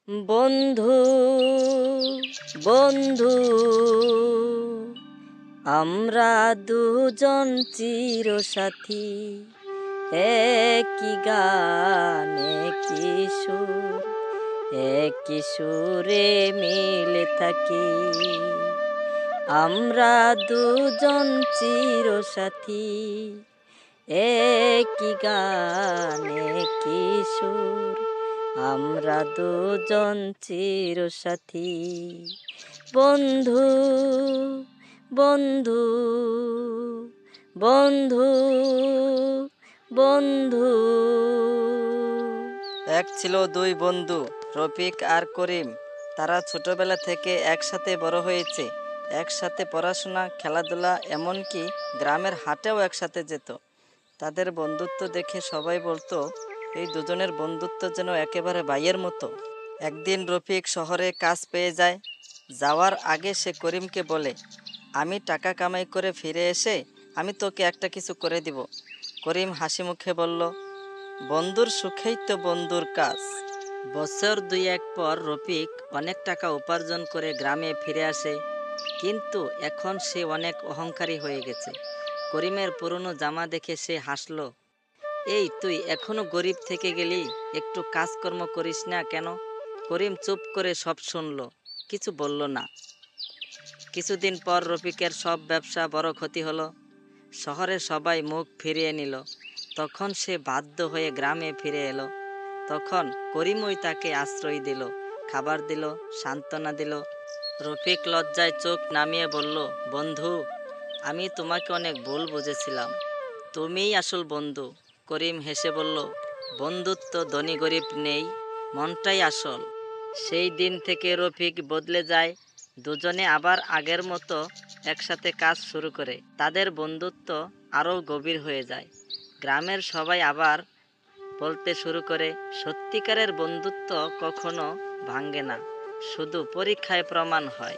বন্ধু বন্ধু আমরা দুজন চিরসাথী, একই গান একই সুর, একই সুরে মিলে থাকি। আমরা দুজন চিরসাথী, একই গান একই সুর, আমরা দুজন চিরসাথী। বন্ধু বন্ধু বন্ধু বন্ধু। এক ছিল দুই বন্ধু, রফিক আর করিম। তারা ছোটবেলা থেকে একসাথে বড় হয়েছে, একসাথে পড়াশোনা, খেলাধুলা, এমনকি গ্রামের হাটেও একসাথে যেত। তাদের বন্ধুত্ব দেখে সবাই বলতো, এই দুজনের বন্ধুত্ব যেন একেবারে ভাইয়ের মতো। একদিন রফিক শহরে কাজ পেয়ে যায়। যাওয়ার আগে সে করিমকে বলে, আমি টাকা কামাই করে ফিরে এসে আমি তোকে একটা কিছু করে দিব। করিম হাসি মুখে বলল, বন্ধুর সুখেই তো বন্ধুর কাজ। বছর দুই এক পর রফিক অনেক টাকা উপার্জন করে গ্রামে ফিরে আসে, কিন্তু এখন সে অনেক অহংকারী হয়ে গেছে। করিমের পুরনো জামা দেখে সে হাসল। এই তুই এখনো গরিব থেকে গেলি, একটু কাজকর্ম করিস না কেন? করিম চুপ করে সব শুনল, কিছু বলল না। কিছুদিন পর রফিকের সব ব্যবসা বড় ক্ষতি হলো। শহরে সবাই মুখ ফিরিয়ে নিল। তখন সে বাধ্য হয়ে গ্রামে ফিরে এলো। তখন করিমই তাকে আশ্রয় দিল, খাবার দিল, সান্ত্বনা দিল। রফিক লজ্জায় চোখ নামিয়ে বলল, বন্ধু, আমি তোমাকে অনেক ভুল বুঝেছিলাম, তুমিই আসল বন্ধু। করিম হেসে বলল, বন্ধুত্ব ধনী গরিব নেই, মনটাই আসল। সেই দিন থেকে রফিক বদলে যায়। দুজনে আবার আগের মতো একসাথে কাজ শুরু করে। তাদের বন্ধুত্ব আরও গভীর হয়ে যায়। গ্রামের সবাই আবার বলতে শুরু করে, সত্যিকারের বন্ধুত্ব কখনো ভাঙে না, শুধু পরীক্ষায় প্রমাণ হয়।